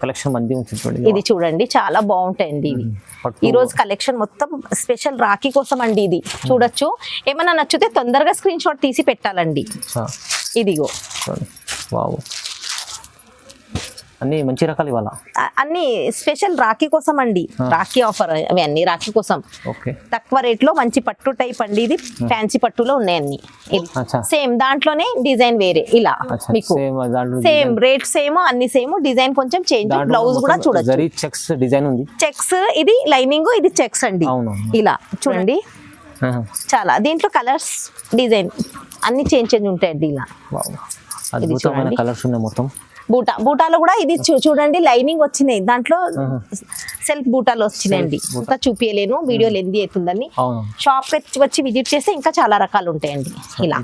Collection మంది ఉంటుంది. ఇది చూడండి చాలా బాగుంటాయండి ఇవి. ఈ రోజు కలెక్షన్ మొత్తం స్పెషల్ రాఖీ కోసం అండి. ఇది చూడొచ్చు. ఏమైనా నచ్చితే తొందరగా స్క్రీన్ షాట్ తీసి పెట్టాలండి. ఇదిగో వావ్, అన్ని మంచి రకాలు ఇవాళ, అన్ని స్పెషల్ రాఖీ కోసం అండి. రాఖీ ఆఫర్ అవి అన్ని రాఖీ కోసం. ఓకే, తక్కువ రేట్ లో మంచి పట్టు టైప్ అండి. ఇది ఫ్యాన్సీ పట్టులో ఉన్నాయన్ని. ఇది సేమ్ దాంట్లోనే డిజైన్ వేరే ఇలా మీకు సేమ్ రేట్ సేమ్ అన్ని సేమ్, డిజైన్ కొంచెం చేంజ్. బ్లౌజ్ కూడా చూడొచ్చు, చెక్స్ డిజైన్ ఉంది. చెక్స్ ఇది లైనింగ్, ఇది చెక్స్ అండి. ఇలా చూడండి చాలా. దీంట్లో కలర్స్ డిజైన్ అన్ని చేంజ్ ఉంటాయండి. ఇలా అద్భుతమైన కలర్స్ ఉన్నాయి మొత్తం. బూటాలో కూడా ఇది చూడండి లైనింగ్ వచ్చినాయి. దాంట్లో సెల్ఫ్ బూటాలు వచ్చినాయండి. ఇంకా చూపించలేను, వీడియో లెంది అవుతుందని. షాప్ వచ్చి విజిట్ చేస్తే ఇంకా చాలా రకాలు ఉంటాయండి. ఇలా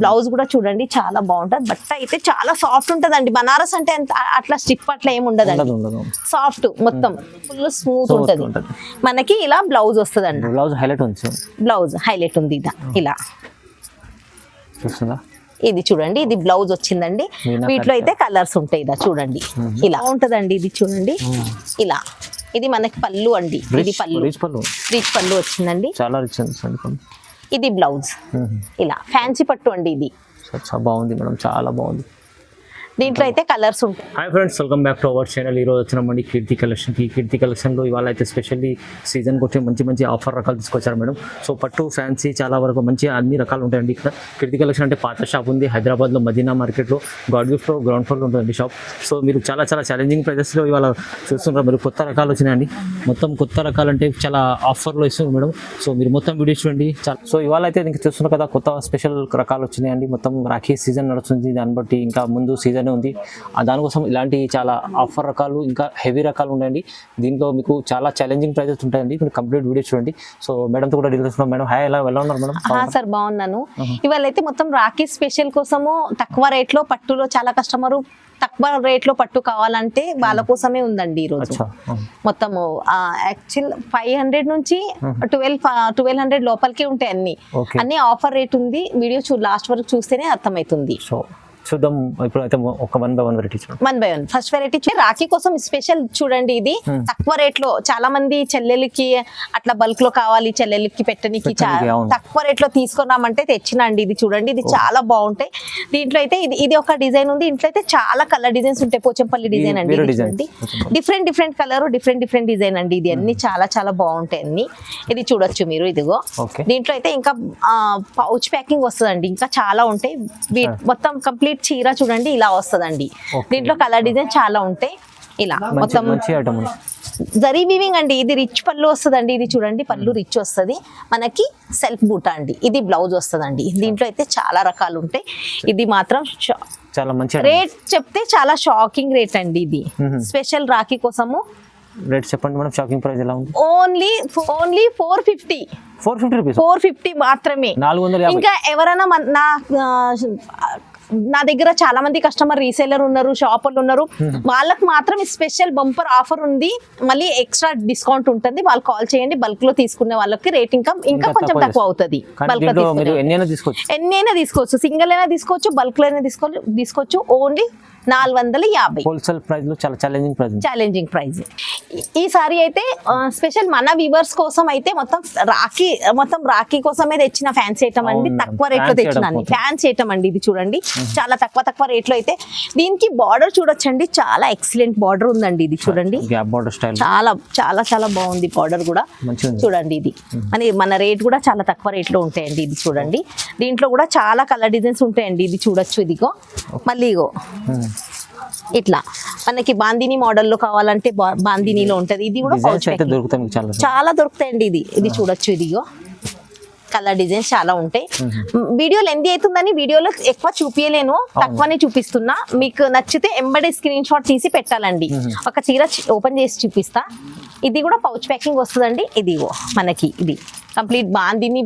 బ్లౌజ్ కూడా చూడండి చాలా బాగుంటది. బట్ట అయితే చాలా సాఫ్ట్ ఉంటదండి. బనారస్ అంటే అట్లా స్టిప్ అట్లా ఏమి ఉండదండి. సాఫ్ట్ మొత్తం ఫుల్ స్మూత్ ఉంటది. మనకి ఇలా బ్లౌజ్ వస్తుందండి. బ్లౌజ్ హైలైట్ ఉంది ఇలా. ఇది చూడండి, ఇది బ్లౌజ్ వచ్చిందండి. వీటిలో అయితే కలర్స్ ఉంటాయి. ఇదా చూడండి ఇలా ఉంటదండి. ఇది చూడండి ఇలా. ఇది మనకి పళ్ళు అండి. ఇది పళ్ళు, రిచ్ పళ్ళు వచ్చిందండి. చాలా రిచ్ ఉంది. ఇది బ్లౌజ్ ఇలా ఫ్యాన్సీ పట్టు అండి. ఇది బాగుంది మేడం, చాలా బాగుంది. దీంట్లో అయితే కలర్స్ ఉంటాయి. Hi friends, welcome back to our channel. ఈరోజు వచ్చినామండి కీర్తి కలెక్షన్కి. కీర్తి కలెక్షన్లో ఇవాళ అయితే స్పెషల్లీ సీజన్కి వచ్చే మంచి మంచి ఆఫర్ రకాలు తీసుకొచ్చారు మేడం. సో పట్టు, ఫ్యాన్సీ చాలా వరకు మంచి అన్ని రకాలు ఉంటాయండి ఇక్కడ. కీర్తి కలెక్షన్ అంటే పాత షాప్ ఉంది హైదరాబాద్లో మదీనా మార్కెట్లో, గాడ్ గిఫ్ట్లో గ్రౌండ్ ఫ్లోర్లో ఉంటుందండి షాప్. సో మీరు చాలా చాలా ఛాలెంజింగ్ ప్రైజెస్లో ఇవాళ చూస్తున్నారు. మీరు కొత్త రకాలు వచ్చినాయండి. మొత్తం కొత్త రకాలు అంటే చాలా ఆఫర్లో ఇస్తున్నారు మేడం. సో మీరు మొత్తం వీడియో చూడండి. సో ఇవాళ అయితే మీకు చూస్తున్నారు కదా, కొత్త స్పెషల్ రకాలు వచ్చినాయండి. మొత్తం రాఖీ సీజన్ నడుస్తుంది, దాన్ని బట్టి ఇంకా ముందు సీజన్ ఉంది. దానికోసం ఇలాంటి చాలా ఆఫర్ రకాలు ఇంకా హెవీ రకాలు ఉన్నాయండి. దీంట్లో మీకు చాలా ఛాలెంజింగ్ ప్రైజెస్ ఉంటాయండి. మీరు కంప్లీట్ వీడియో చూడండి. సో మేడంతో కూడా డీల్ చేస్తున్నాం. మేడం హాయ్, ఎలా ఉన్నారు మేడం? సార్ బాగున్నాను. ఇవాళ అయితే మొత్తం రాఖీ స్పెషల్ కోసము తక్కువ రేట్లో పట్టులో చాలా కస్టమర్ తక్కువ రేట్ లో పట్టు కావాలంటే వాళ్ళ కోసమే ఉందండి ఈ రోజు. మొత్తము యాక్చువల్ 500 నుంచి 1200 లోపలికే ఉంటాయి అన్ని ఆఫర్ రేట్ ఉంది. వీడియో లాస్ట్ వరకు చూస్తేనే అర్థమవుతుంది. చూద్దాం. ఇప్పుడు అయితే ఒక 1 by 1 వెరైటీ చూడండి. 1 by 1 ఫస్ట్ వెరైటీ రాఖీ కోసం స్పెషల్ చూడండి. ఇది తక్కువ రేట్ లో చాలా మంది చెల్లెలకి అట్లా బల్క్ లో కావాలి, చెల్లెలకి పెట్టడానికి తక్కువ రేట్ లో తీసుకున్నామంటే తెచ్చినండి. ఇది చూడండి, ఇది చాలా బాగుంటాయి. దీంట్లో అయితే ఇది ఒక డిజైన్ ఉంది. ఇంట్లో అయితే చాలా కలర్ డిజైన్స్ ఉంటాయి. పోచంపల్లి డిజైన్ అండి. డిఫరెంట్ కలర్, డిఫరెంట్ డిజైన్ అండి. ఇది అన్ని చాలా చాలా బాగుంటాయి అన్ని. ఇది చూడొచ్చు మీరు. ఇదిగో దీంట్లో అయితే ఇంకా పౌచ్ ప్యాకింగ్ వస్తుందండి. ఇంకా చాలా ఉంటాయి. మొత్తం కంప్లీట్ చీర చూడండి ఇలా వస్తుందండి. దీంట్లో కలర్ డిజైన్ చాలా ఉంటాయి. ఇలా మొత్తం జరీ వీవింగ్ అండి. ఇది రిచ్ పళ్ళు వస్తుందండి. ఇది చూడండి పళ్ళు రిచ్ వస్తుంది. మనకి సెల్ఫ్ బూటా అండి. ఇది బ్లౌజ్ వస్తుందండి. దీంట్లో అయితే చాలా రకాలు ఉంటాయి. ఇది మాత్రం చాలా మంచి రేట్ చెప్తే చాలా షాకింగ్ రేట్ అండి. ఇది స్పెషల్ రాఖీ కోసము రేట్ చెప్పండి మేడం. షాకింగ్ ప్రైస్ ఎలా ఉంది? Only 450 rupees. 450 మాత్రమే. 450. ఇంకా ఎవరైనా నా దగ్గర చాలా మంది కస్టమర్ రీసేలర్ ఉన్నారు, షాపర్లు ఉన్నారు. వాళ్ళకి మాత్రం స్పెషల్ బంపర్ ఆఫర్ ఉంది. మళ్ళీ ఎక్స్ట్రా డిస్కౌంట్ ఉంటుంది. వాళ్ళు కాల్ చేయండి. బల్క్ లో తీసుకునే వాళ్ళకి రేట్ ఇంకా కొంచెం తక్కువ అవుతుంది. బల్క్ లో ఎన్నైనా తీసుకోవచ్చు. సింగిల్ అయినా తీసుకోవచ్చు, బల్క్ లో అయినా తీసుకోవచ్చు. ఓన్లీ 450 హోల్సేల్ ప్రైస్ లో. చాలా ఛాలెంజింగ్ ప్రైస్. ఈసారి అయితే స్పెషల్ మన వ్యూవర్స్ కోసం అయితే మొత్తం రాఖీ కోసమే తెచ్చిన ఫ్యాన్సీ ఐటమ్ అండి. తక్కువ రేట్ లో తెచ్చిన ఫ్యాన్సీ ఐటమ్ అండి. ఇది చూడండి చాలా తక్కువ రేట్ లో అయితే. దీనికి బార్డర్ చూడొచ్చండి, చాలా ఎక్సలెంట్ బార్డర్ ఉందండి. ఇది చూడండి చాలా బాగుంది బార్డర్ కూడా చూడండి. ఇది మన రేట్ కూడా చాలా తక్కువ రేట్ లో ఉంటాయండి. ఇది చూడండి. దీంట్లో కూడా చాలా కలర్ డిజైన్స్ ఉంటాయండి. ఇది చూడొచ్చు. ఇదిగో మళ్ళీ ఇగో ఇట్లా మనకి బాందిని మోడల్లో కావాలంటే బాందినిలో ఉంటది. ఇది కూడా చాలా దొరుకుతాయండి. ఇది చూడొచ్చు. ఇదిగో కలర్ డిజైన్స్ చాలా ఉంటాయి. వీడియో లెంత్ అవుతుందని వీడియోలో ఎక్కువ చూపించలేను, తక్కువనే చూపిస్తున్నా. మీకు నచ్చితే ఎంబడే స్క్రీన్ షాట్ తీసి పెట్టాలండి. ఒక చీర ఓపెన్ చేసి చూపిస్తా. ఇది కూడా పౌచ్ ప్యాకింగ్ వస్తుందండి. ఇదిగో మనకి ఇది కంప్లీట్ బాందిని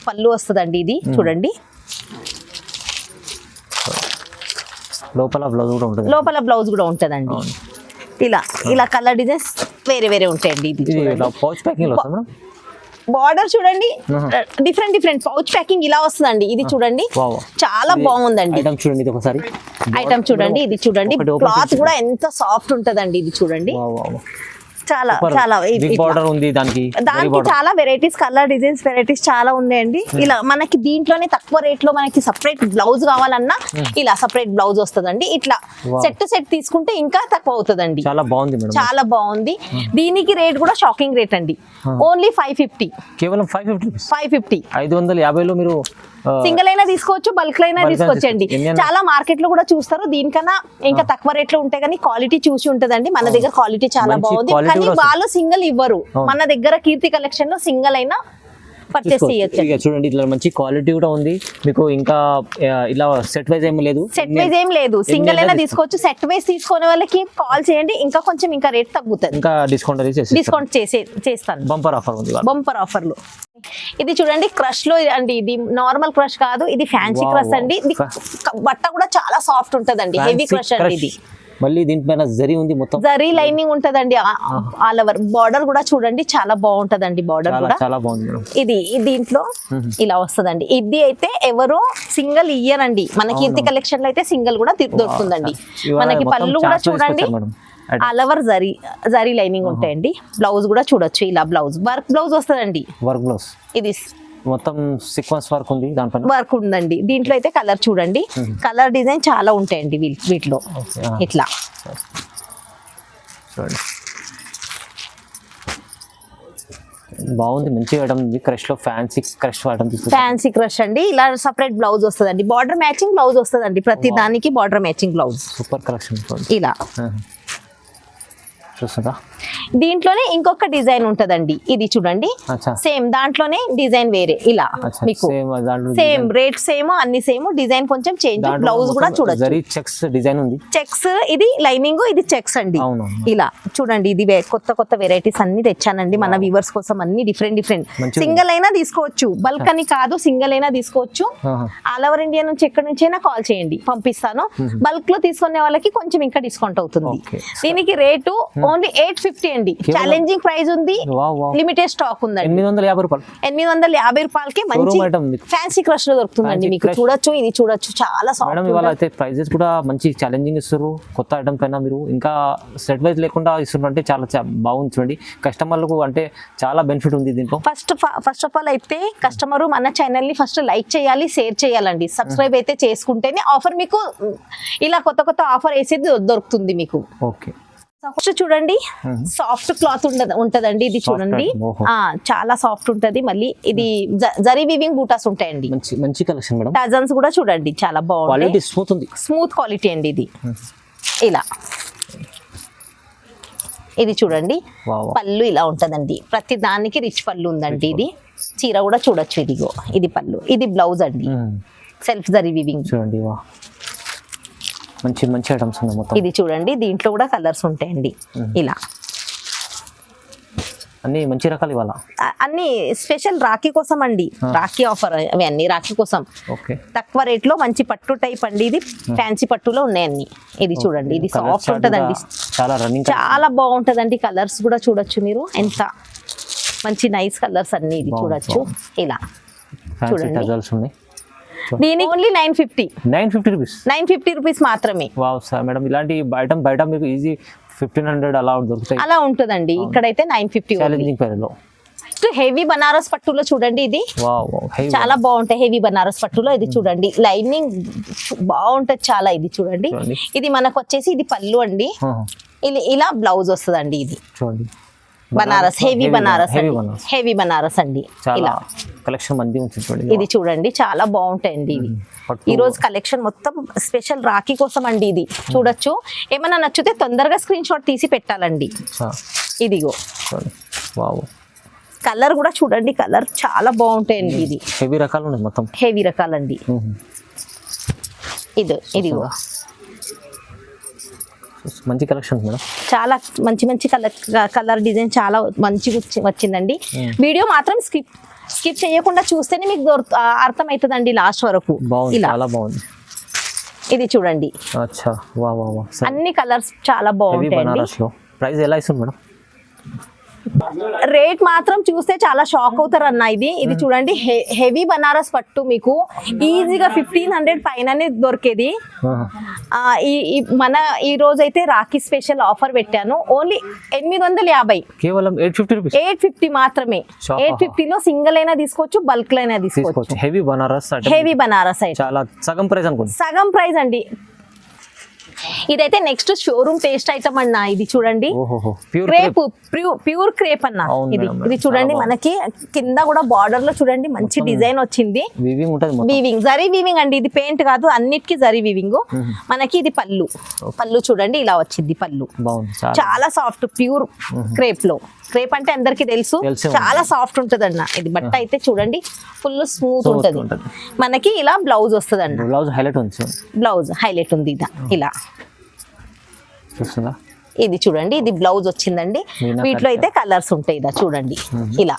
పళ్ళు వస్తుందండి. ఇది చూడండి. లోపల బ్లౌజ్ కూడా ఉంటదండి. ఇలా కలర్ డిజైన్స్ వేరే ఉంటాయండి. ఇది బార్డర్ చూడండి డిఫరెంట్ పౌచ్ ప్యాకింగ్ ఇలా వస్తుందండి. ఇది చూడండి వావ్ చాలా బాగుందండి. ఐటమ్ చూడండి ఇది ఒకసారి ఐటమ్ చూడండి, ఇది చూడండి ఒకటి open క్లాత్ కూడా ఎంత సాఫ్ట్ ఉంటదండి. ఇది చూడండి వావ్ వావ్ చాలా చాలా బిగ్ బార్డర్ ఉంది దానికి చాలా వెరైటీస్ కలర్ డిజైన్స్ వెరైటీస్ చాలా ఉన్నాయండి. ఇలా మనకి దీంట్లోనే తక్కువ రేట్ లో మనకి సపరేట్ బ్లౌజ్ కావాలన్నా ఇలా సపరేట్ బ్లౌజ్ వస్తుందండి. ఇట్లా సెట్ తీసుకుంటే ఇంకా తక్కువ అవుతుందండి. చాలా బాగుంది మేడం, చాలా బాగుంది. దీనికి రేట్ కూడా షాకింగ్ రేట్ అండి, ఓన్లీ 550. కేవలం 550 550 550 లో మీరు సింగిల్ అయినా తీసుకోవచ్చు, బల్క్ అయినా తీసుకోవచ్చండి. చాలా మార్కెట్ లో కూడా చూస్తారు, దీనికన్నా ఇంకా తక్కువ రేట్ లో ఉంటాయి కానీ క్వాలిటీ చూసి ఉంటదండి. మన దగ్గర క్వాలిటీ చాలా బాగుంది కానీ వాళ్ళు సింగిల్ ఇవ్వరు. మన దగ్గర కీర్తి కలెక్షన్ లో సింగిల్ అయినా పర్చేస్ చేయొచ్చు. చూడండి ఇట్లా మంచి క్వాలిటీ కూడా ఉంది మీకు. ఇంకా ఇలా సెట్ వైజ్ ఏం లేదు, సింగిల్ అయినా తీసుకోవచ్చు. సెట్ వైజ్ తీసుకునే వాళ్ళకి కాల్ చేయండి, ఇంకా కొంచెం ఇంకా రేట్ తగ్గుతుంది, ఇంకా డిస్కౌంట్ చేస్తాను. బంపర్ ఆఫర్ ఉంది, బంపర్ ఆఫర్లు. ఇది చూడండి క్రష్ లో అండి, ఇది నార్మల్ క్రష్ కాదు, ఇది ఫ్యాన్సీ క్రష్ అండి. ఇది బట్ట కూడా చాలా సాఫ్ట్ ఉంటదండి, హెవీ క్రష్ అండి. ఇది మళ్ళీ దీనిపైన జరీ ఉంది, మొత్తం జరీ లైనింగ్ ఉంటదండి ఆల్ ఓవర్. బార్డర్ కూడా చూడండి చాలా బాగుంటదండి, బార్డర్ కూడా చాలా బాగుంది. ఇది దీంట్లో ఇలా వస్తదండి. ఇది అయితే ఎవరు సింగిల్ ఇయ్యరండి, మన కీర్తి కలెక్షన్ లో అయితే సింగిల్ కూడా దొరుకుతుందండి. మనకి పళ్ళు కూడా చూడండి ఆల్ ఓవర్ జరీ లైనింగ్ ఉంటాయండి. బ్లౌజ్ కూడా చూడొచ్చు, ఇలా బ్లౌజ్ వర్క్ బ్లౌజ్ వస్తదండి. వర్క్ బ్లౌజ్ ఇది మొత్తం సీక్వెన్స్ వర్క్ ఉంది, దానిపైన వర్క్ ఉందండి. దీంట్లో అయితే కలర్ చూడండి, కలర్ డిజైన్ చాలా ఉంటాయండి వీటిలో. ఇట్లా చూడండి బాగుంది, మంచి ఐటమ్ ఉంది. క్రష్ లో fancy crush item, fancy crush అండి. ఇలా సపరేట్ బ్లౌజ్ వస్తుందండి, బార్డర్ మ్యాచింగ్ బ్లౌజ్ వస్తుందండి. ప్రతి దానికి border matching blouse. Super collection ఇలా చూస్తుందా. దీంట్లోనే ఇంకొక డిజైన్ ఉంటదండి, ఇది చూడండి సేమ్ దాంట్లోనే డిజైన్ వేరే. ఇలా మీకు సేమ్ రేట్ సేమ్, అన్ని సేమ్, డిజైన్ కొంచెం చేంజ్. బ్లౌజ్ కూడా చూడొచ్చు, చెక్స్ డిజైన్ ఉంది. చెక్స్ ఇది లైనింగ్, ఇది చెక్స్ అండి. ఇలా చూడంండి, ఇది కొత్త వెరైటీస్ అన్ని తెచ్చానండి మన వ్యూవర్స్ కోసం. అన్ని డిఫరెంట్ సింగిల్ అయినా తీసుకోవచ్చు, బల్క్ అని కాదు, సింగిల్ అయినా తీసుకోవచ్చు. ఆల్ ఓవర్ ఇండియా నుంచి ఎక్కడి నుంచి అయినా కాల్ చేయండి, పంపిస్తాను. బల్క్ లో తీసుకునే వాళ్ళకి కొంచెం ఇంకా డిస్కౌంట్ అవుతుంది. దీనికి రేటు ఓన్లీ 850 అండి. ఛాలెంజింగ్ ప్రైస్ ఉంది, లిమిటెడ్ స్టాక్ ఉందండి. 850 రూపాయలకి మంచి ఫ్యాన్సీ క్రష్ లో దొరుకుతుందండి. మీకు చూడొచ్చు, ఇది చూడొచ్చు, చాలా సాఫ్ట్. ప్రైజెస్ కూడా మంచి ఛాలెంజింగ్ ఇస్తారు. కొత్త ఐటమ్ పైన మీరు ఇంకా సెట్ వైజ్ లేకుండా ఇస్తున్నారు అంటే చాలా బాగుంది. చూడండి కస్టమర్లకు అంటే చాలా బెనిఫిట్ ఉంది దీంట్లో. ఫస్ట్ ఆఫ్ ఆల్ అయితే కస్టమర్ మన ఛానల్ ని ఫస్ట్ లైక్ చేయాలి, షేర్ చేయాలండి. సబ్స్క్రైబ్ అయితే చేసుకుంటేనే ఆఫర్ మీకు ఇలా కొత్త ఆఫర్ వేసేది దొరుకుతుంది మీకు. ఓకే ఫస్ట్ చూడండి సాఫ్ట్ క్లాత్ ఉంటదండి. ఇది చూడండి చాలా సాఫ్ట్ ఉంటది. మళ్ళీ ఇది జరీ వీవింగ్ బూటాస్ ఉంటాయండి. మంచి కలెక్షన్ మేడం. డజన్స్ కూడా చూడండి చాలా బాగుంది, స్మూత్ క్వాలిటీ అండి. ఇది ఇలా ఇది చూడండి పళ్ళు ఇలా ఉంటదండి. ప్రతి దానికి రిచ్ పళ్ళు ఉందండి. ఇది చీర కూడా చూడొచ్చు. ఇదిగో ఇది పళ్ళు, ఇది బ్లౌజ్ అండి. సెల్ఫ్ జరీ వీవింగ్ చూడండి, మంచి ఐటమ్స్ ఉన్నాయి మొత్తం. ఇది చూడండి, దీంట్లో కూడా కలర్స్ ఉంటాయండి. ఇలా అన్ని మంచి రకాలు ఇవాళ అన్ని స్పెషల్ రాఖీ కోసం అండి. రాఖీ ఆఫర్ అవి అన్ని రాఖీ కోసం. తక్కువ రేట్ లో మంచి పట్టు టైప్ అండి. ఇది ఫ్యాన్సీ పట్టులో ఉన్నాయన్ని. ఇది చూడండి, ఇది సాఫ్ట్ ఉంటదండి, చాలా బాగుంటదండి. కలర్స్ కూడా చూడొచ్చు మీరు, ఎంత మంచి నైస్ కలర్స్ అన్ని. ఇది చూడొచ్చు, ఇలా చూడండి. దీని ఓన్లీ 950 రూపీస్ మాత్రమే. వావ్ సార్ మేడం, ఇలాంటి ఐటమ్ బయట మీకు ఈజీ 1500 అలా దొరుకుతాయి. అలా ఉంటుందండి, ఇక్కడైతే 950. ఛాలెంజింగ్ ప్రైస్ లో హెవీ బనారస్ పట్టులో చూడండి, ఇది చాలా బాగుంటాయి. హెవీ బనారస్ పట్టులో ఇది చూడండి, లైనింగ్ బాగుంటది చాలా. ఇది చూడండి, ఇది మనకు వచ్చేసి ఇది పళ్ళు అండి. ఇలా బ్లౌజ్ వస్తుందండి. ఇది చూడండి బనారస్, హెవీ బనారస్ అండి. ఇలా కలెక్షన్ మంది ఉంటుంది. ఇది చూడండి చాలా బాగుంటాయండి. ఇవి ఈ రోజు కలెక్షన్ మొత్తం స్పెషల్ రాఖీ కోసం అండి. ఇది చూడొచ్చు, ఏమైనా నచ్చితే తొందరగా స్క్రీన్ షాట్ తీసి పెట్టాలండి. ఇదిగో కలర్ కూడా చూడండి, కలర్ చాలా బాగుంటాయండి. ఇది హెవీ రకాలు ఉన్నాయి, మొత్తం హెవీ రకాలండి. ఇదిగో మంచి కలెక్షన్ మేడం, చాలా మంచి కలర్ డిజైన్ చాలా మంచిగా వచ్చిందండి. వీడియో మాత్రం స్కిప్ చేయకుండా చూస్తేనే మీకు అర్థమవుతుందండి లాస్ట్ వరకు. చాలా బాగుంది. ఇది చూడండి, అన్ని కలర్స్ చాలా బాగుంటాయండి. ప్రైస్ ఎలా ఇస్తుంది మేడం? రేట్ మాత్రం చూస్తే చాలా షాక్ అవుతారు అన్న. ఇది చూడండి హెవీ బనారస్ పట్టు మీకు ఈజీగా 1500 పైననే దొరికేది. మన ఈ రోజు అయితే రాఖీ స్పెషల్ ఆఫర్ పెట్టాను, ఓన్లీ 850, కేవలం 850 రూపీస్. 850 మాత్రమే. 850 లో సింగిల్ అయినా తీసుకోవచ్చు, బల్క్ లో అయినా తీసుకోవచ్చు. హెవీ బనారస్, హెవీ బనారస్ అయితే చాలా సగం ప్రైస్ అనుకోండి. సగం ప్రైస్ అండి. ఇదైతే నెక్స్ట్ షోరూమ్ టేస్ట్ ఐటమ్ అన్న. ఇది చూడండి క్రేప్, ప్యూర్ క్రేప్ అన్న. ఇది చూడండి మనకి కింద కూడా బార్డర్ లో చూడండి మంచి డిజైన్ వచ్చింది. వీవింగ్, జరీ వీవింగ్ అండి. ఇది పెయింట్ కాదు, అన్నిటికీ జరీ వీవింగ్. మనకి ఇది పళ్ళు చూడండి ఇలా వచ్చింది. పళ్ళు చాలా సాఫ్ట్, ప్యూర్ క్రేప్ లో. క్రేప్ అంటే అందరికి తెలుసు, చాలా సాఫ్ట్ ఉంటది అన్న. ఇది బట్ట అయితే చూడండి ఫుల్ స్మూత్ ఉంటది. మనకి ఇలా బ్లౌజ్ వస్తుంది అన్న. బ్లౌజ్ హైలైట్ ఉంది ఇలా. ఇది చూడండి, ఇది బ్లౌజ్ వచ్చిందండి. వీటిలో అయితే కలర్స్ ఉంటాయి. ఇలా చూడండి ఇలా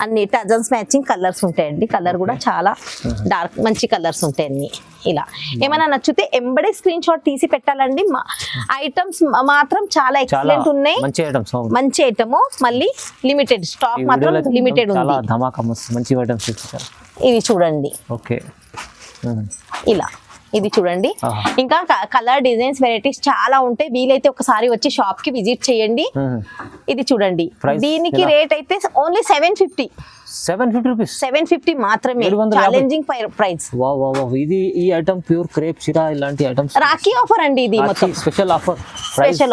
అన్ని టజన్స్ మ్యాచింగ్ కలర్స్ ఉంటాయండి. కలర్ కూడా చాలా డార్క్ మంచి కలర్స్ ఉంటాయి అన్ని. ఇలా ఏమైనా నచ్చితే ఎంబడే స్క్రీన్ షాట్ తీసి పెట్టాలండి. ఐటమ్స్ మాత్రం చాలా ఎక్సలెంట్ ఉన్నాయి, మంచి ఐటమ్. మళ్ళీ లిమిటెడ్ స్టాక్ మాత్రం లిమిటెడ్ ఉంది. ఇది చూడండి ఇలా. ఇది చూడండి ఇంకా కలర్ డిజైన్స్ వెరైటీస్ చాలా ఉంటాయి. వీలైతే ఒకసారి వచ్చి షాప్ కి విజిట్ చేయండి. ఇది చూడండి, దీనికి రేట్ అయితే ఓన్లీ 750 రూపీస్. 750 మాత్రమే, ఛాలెంజింగ్ ప్రైస్. ఇది ఈ ఐటమ్ ప్యూర్ క్రేప్ చీర ఇలాంటి ఐటమ్స్ రాఖీ ఆఫర్ అండి. ఇది మొత్తం స్పెషల్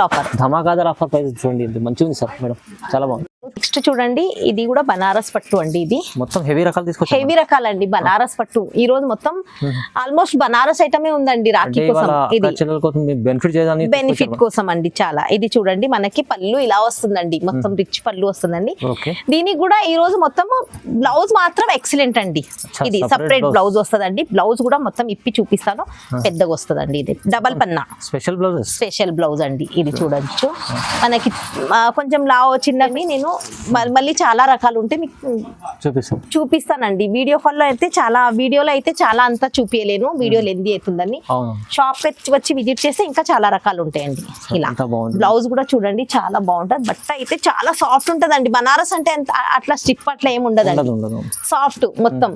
ఆఫర్, ధమాకాదార్ ఆఫర్ ప్రైస్ చూడండి. ఇది మంచిగా ఉంది సార్ మేడం, చాలా బాగుంది. నెక్స్ట్ చూడండి, ఇది కూడా బనారస్ పట్టు అండి. ఇది మొత్తం హెవీ రకాలు తీసుకొచ్చారు. హెవీ రకాలండి బనారస్ పట్టు. ఈ రోజు మొత్తం ఆల్మోస్ట్ బనారస్ ఐటమే ఉందండి రాఖీ కోసం. ఇది బెనిఫిట్ కోసం అండి చాలా. ఇది చూడండి మనకి పళ్ళు ఇలా వస్తుందండి, మొత్తం రిచ్ పళ్ళు వస్తుందండి. దీనికి కూడా ఈ రోజు మొత్తం బ్లౌజ్ మాత్రం ఎక్సలెంట్ అండి. ఇది సపరేట్ బ్లౌజ్ వస్తుందండి. బ్లౌజ్ కూడా మొత్తం ఇప్పి చూపిస్తాను, పెద్దగా వస్తుందండి. ఇది డబల్ పన్నా స్పెషల్ బ్లౌజ్ అండి. ఇది చూడొచ్చు మనకి కొంచెం లావ్ చిన్నవి. నేను మళ్ళీ చాలా రకాలు ఉంటే మీకు చూపిస్తానండి. వీడియోలో అయితే చాలా అంతా చూపించలేను, వీడియో లెంది అవుతుందని. షాప్ వచ్చి విజిట్ చేస్తే ఇంకా చాలా రకాలు ఉంటాయండి. ఇలా బ్లౌజ్ కూడా చూడండి చాలా బాగుంటది. బట్ట అయితే చాలా సాఫ్ట్ ఉంటదండి. బనారస్ అంటే అట్లా స్టిప్ అట్లా ఏమి ఉండదండి, సాఫ్ట్ మొత్తం.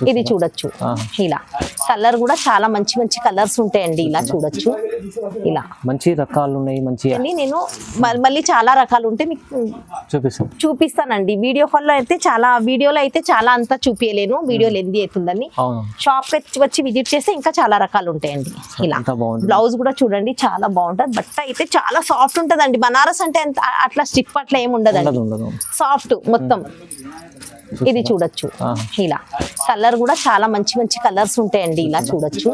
ఇది చూడొచ్చు ఇలా. కలర్ కూడా చాలా మంచి మంచి కలర్స్ ఉంటాయండి. ఇలా చూడొచ్చు ఇలా మంచి రకాలు ఉన్నాయి. మంచి నేను మళ్ళీ చాలా రకాలు ఉంటే మీకు చూపిస్తానండి. వీడియోలో అయితే చాలా అంతా చూపించలేను, వీడియో లెంది అవుతుందని. షాప్ వచ్చి విజిట్ చేస్తే ఇంకా చాలా రకాలు ఉంటాయండి. ఇలా బ్లౌజ్ కూడా చూడండి చాలా బాగుంటది. బట్ట అయితే చాలా సాఫ్ట్ ఉంటదండి. బనారస్ అంటే అట్లా స్టిప్ అట్లా ఏమి ఉండదండి, సాఫ్ట్ మొత్తం. ఇది చూడొచ్చు ఇలా. కలర్ కూడా చాలా మంచి మంచి కలర్స్ ఉంటాయండి. ఇలా చూడొచ్చు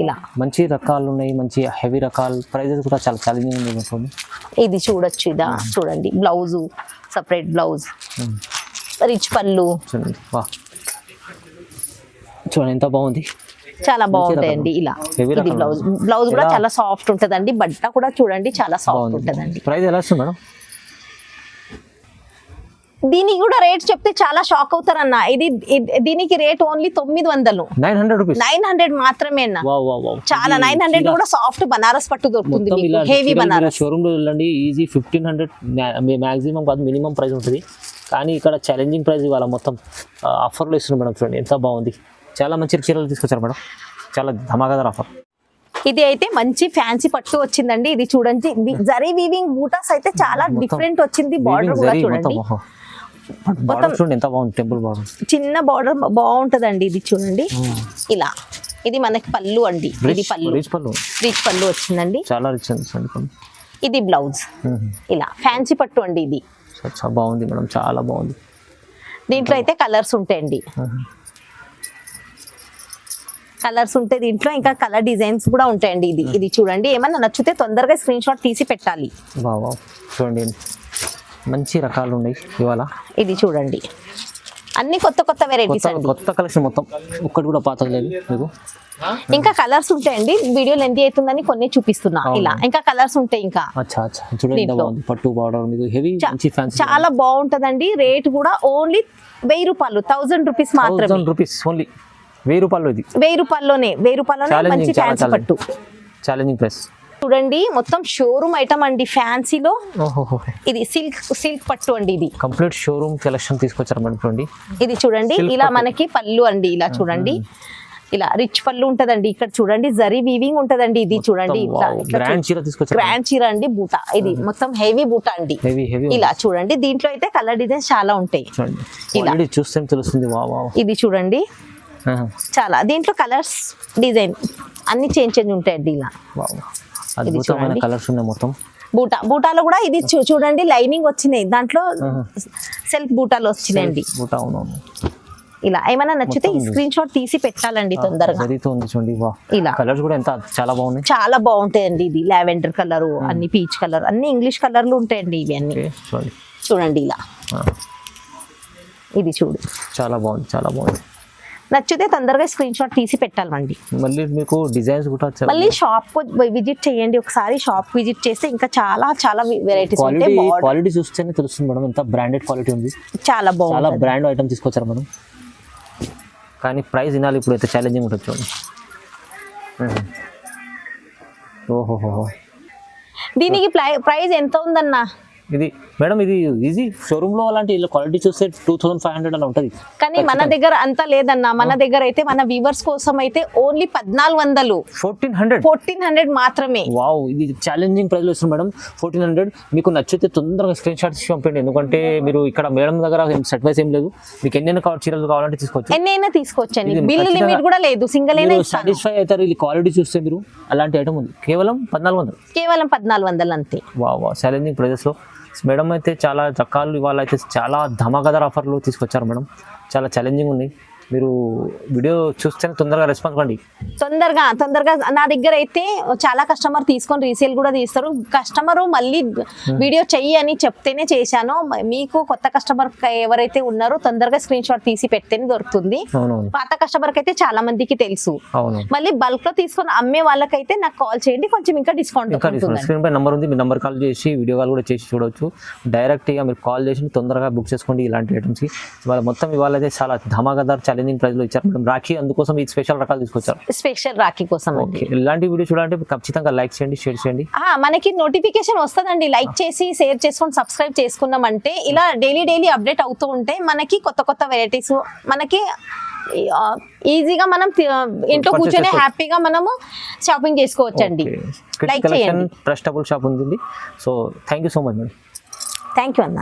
ఇలా మంచి రకాలు ఉన్నాయి. మంచి హెవీ రకాలు, ప్రైజెస్ కూడా చాలా ఛాలెంజింగ్ ఉంటుంది. ఇది చూడొచ్చు. ఇదా చూడండి బ్లౌజ్, సపరేట్ బ్లౌజ్, రిచ్ పళ్ళు చూడండి ఎంత బాగుంది, చాలా బాగుంటాయండి. ఇలా ఇది బ్లౌజ్ కూడా చాలా సాఫ్ట్ ఉంటదండి. బట్ట కూడా చూడండి చాలా సాఫ్ట్ ఉంటదండి. ప్రైస్ ఎలా వస్తుంది మేడం? దీనికి కూడా రేట్ చెప్తే చాలా షాక్ అవుతారన్న. దీనికి రేట్ ఓన్లీ 900 రూపీస్. 900 మాత్రమే అన్న. చాలా 900 కూడా సాఫ్ట్ బనారస్ పట్టు దొరుకుతుంది, హెవీ బనారస్. షోరూమ్ లో వెళ్ళండి, ఈజీ 1500 మాక్సిమం కాదు, మినిమం ప్రైస్ ఉంటుంది. కానీ ఇక్కడ ఛాలెంజింగ్ ప్రైస్ ఇవాళ మొత్తం ఆఫర్లో ఇస్తున్నారు మేడం. చూడండి ఎంత బాగుంది, చాలా మంచి చీరలు తీసుకొచ్చారు మేడం, చాలా ధమాకాదార్ ఆఫర్. ఇది అయితే మంచి ఫ్యాన్సీ పట్టు వచ్చిందండి. ఇది చూడండి, జరీ వీవింగ్ బూటాస్ అయితే చాలా డిఫరెంట్ వచ్చింది. బార్డర్ కూడా చూడండి ఎంత బాగుంది, టెంపుల్ బార్డర్, చిన్న బార్డర్ బాగుంటదండి. ఇది చూడండి ఇలా. ఇది మనకి పళ్ళు అండి. ఇది రిచ్ పళ్ళు వచ్చిందండి, చాలా రిచ్ అండి. ఇది బ్లౌజ్ ఇలా ఫ్యాన్సీ పట్టు అండి. ఇది బాగుంది మేడం, చాలా బాగుంది. దీంట్లో అయితే కలర్స్ ఉంటాయండి, కలర్స్ ఉంటాయి దీంట్లో. ఇంకా కలర్ డిజైన్స్ కూడా ఉంటాయండి. ఇది చూడండి, ఏమన్నా నచ్చితే తొందరగా స్క్రీన్ షాట్ తీసి పెట్టాలి. చూడండి మంచి రకాలు ఉన్నాయి ఇవాళ. ఇది చూడండి అన్ని కొత్త కొత్త వెరైటీస్, కొత్త కలెక్షన్ మొత్తం, ఒక్కటి కూడా పాత లేదు మీకు. ఇంకా కలర్స్ ఉంటాయండి. వీడియో లెంత్ అవుతుందని కొన్ని చూపిస్తున్నా. ఇలా ఇంకా కలర్స్ ఉంటాయి. ఇంకా పట్టు బార్డర్ మీకు హెవీ మంచి ఫ్యాన్సీ చాలా బాగుంటదండి. రేట్ కూడా ఓన్లీ 1000 రూపాయలు, 1000 రూపీస్ మాత్రమే. 1000 రూపీస్ ఓన్లీ, 1000 రూపాయలు. ఇది 1000 రూపాయల్లోనే మంచి ఫ్యాన్సీ పట్టు, ఛాలెంజింగ్ ప్రైస్. చూడండి మొత్తం షోరూమ్ ఐటమ్ అండి ఫ్యాన్సీలో. ఓహో, ఇది సిల్క్ పట్టు అండి. ఇది కంప్లీట్ షోరూమ్ కలెక్షన్ తీసుకొచ్చారు మేడం చూడండి. ఇది చూడండి ఇలా మనకి పళ్ళు అండి. ఇలా చూడండి, ఇలా రిచ్ పళ్ళు ఉంటదండి. ఇక్కడ చూడండి జరీ వీవింగ్ ఉంటదండి. ఇది చూడండి గ్రాండ్ చీర తీసుకొచ్చారు. గ్రాండ్ చీర అండి. బూటా ఇది మొత్తం హెవీ బూటా అండి. ఇలా చూడండి దీంట్లో అయితే కలర్ డిజైన్స్ చాలా ఉంటాయి. ఇలా చూస్తే తెలుస్తుంది. ఇది చూడండి చాలా దీంట్లో కలర్స్ డిజైన్ అన్ని చేంజ్ ఉంటాయండి. ఇలా అద్భుతమైన కలర్స్ ఉన్నాయి మొత్తం. బూటాలో కూడా ఇది చూడండి లైనింగ్ వచ్చినాయి. దాంట్లో సెల్ఫ్ బూటాలు వచ్చినాయండి. ఇలా ఏమైనా నచ్చితే ఈ స్క్రీన్ షాట్ తీసి పెట్టాలండి తొందరగా. ఇలా కలర్స్ కూడా ఎంత చాలా బాగున్నాయి, చాలా బాగుంటాయండి. ఇది లావెండర్ కలర్, అన్ని పీచ్ కలర్, అన్ని ఇంగ్లీష్ కలర్లు ఉంటాయండి ఇవి అన్ని. చూడండి ఇలా ఇది చూడు చాలా బాగుంది, చాలా బాగుంది. నచ్చితే తొందరగా స్క్రీన్ షాట్ తీసి పెట్టాలండి. మళ్ళీ మీకు డిజైన్స్ కూడా మళ్ళీ షాప్ విజిట్ చేయండి ఒకసారి. షాప్ విజిట్ చేస్తే ఇంకా చాలా చాలా వెరైటీస్ ఉంటాయి. క్వాలిటీ చూస్తేనే తెలుస్తుంది మేడం ఎంత బ్రాండెడ్ క్వాలిటీ ఉంది. చాలా బాగుంది, చాలా బ్రాండ్ ఐటమ్ తీసుకొచ్చారు మేడం. కానీ ప్రైస్ వినాలి ఇప్పుడు అయితే ఛాలెంజింగ్ ఉంటుంది చూడండి. ఓహోహో, దీనికి ప్రైస్ ఎంత ఉందన్నా? ఇది మేడం ఇది ఈజీ షోరూమ్ లో అలాంటి క్వాలిటీ చూస్తే 2500 అలా ఉంటుంది. కానీ మన దగ్గర అంత లేదన్నా. మన దగ్గర అయితే మన వ్యూవర్స్ కోసం అయితే ఓన్లీ 1400 1400 మాత్రమే. వావ్, ఇది ఛాలెంజింగ్ ప్రైస్ లో ఇస్తుంది మేడం. 1400 మీకు నచ్చితే తొందరగా స్క్రీన్ షాట్స్ పంపండి. ఎందుకంటే మీరు ఇక్కడ మేడం దగ్గర సెట్ వైస్ ఏం లేదు. మీకు ఎన్నైనా చీరలు కావాలంటే తీసుకోవచ్చు, ఎన్నైనా తీసుకోవచ్చండి. బిల్ లిమిట్ కూడా లేదు, సింగిల్ అయినా సాటిస్ఫై అవుతారు. ఇది క్వాలిటీ చూస్తే మీరు అలాంటి ఐటమ్ ఉంది. కేవలం 1400 అంతే. వావ్, ఛాలెంజింగ్ ప్రైజెస్ లో మేడం అయితే చాలా రకాలు ఇవాళ అయితే చాలా ధమాకదార్ ఆఫర్లు తీసుకొచ్చారు మేడం. చాలా ఛాలెంజింగ్ ఉంది. మీరు వీడియో చూస్తేనే తొందరగా రెస్పాన్స్ కండి. తొందరగా నా దగ్గర అయితే చాలా కస్టమర్ తీసుకొని రీసేల్ కూడా తీస్తారు. కస్టమర్ మళ్ళీ వీడియో చెయ్యి అని చెప్తేనే చేశాను. మీకు కొత్త కస్టమర్ ఎవరైతే ఉన్నారో తొందరగా స్క్రీన్ షాట్ తీసి పెడితేనే దొరుకుతుంది. పాత కస్టమర్ కి అయితే చాలా మందికి తెలుసు. మళ్ళీ బల్క్ లో తీసుకొని అమ్మే వాళ్ళకైతే నాకు కాల్ చేయండి, కొంచెం ఇంకా డిస్కౌంట్. స్క్రీన్ పై నంబర్ ఉంది, మీ నంబర్ కాల్ చేసి వీడియో కాల్ కూడా చేసి చూడవచ్చు. డైరెక్ట్ గా మీరు కాల్ చేసి తొందరగా బుక్ చేసుకోండి ఇలాంటి ఐటమ్స్ కి. ఇవాళ మొత్తం ఇవాళ అయితే చాలా ధమాకదార్ ఛాలెంజింగ్ ప్రైస్ లో ఇచ్చారు మేడం. రాఖీ అందుకోసం ఈ స్పెషల్ రకాలు తీసుకొచ్చారు. స్పెషల్ రాఖీ కోసం ఇలాంటి వీడియో చూడాలంటే ఖచ్చితంగా లైక్ చేయండి, షేర్ చేయండి. మనకి నోటిఫికేషన్ వస్తుందండి. లైక్ చేసి షేర్ చేసుకొని సబ్స్క్రైబ్ చేసుకున్నామంటే ఇలా డైలీ అప్డేట్ అవుతూ ఉంటే మనకి కొత్త వెరైటీస్ మనకి ఈజీగా మనం ఇంట్లో కూర్చొని హ్యాపీగా మనము షాపింగ్ చేసుకోవచ్చండి. లైక్ చేయండి. ట్రస్టబుల్ షాప్ ఉంది. So thank you so much madam. Thank you అన్న.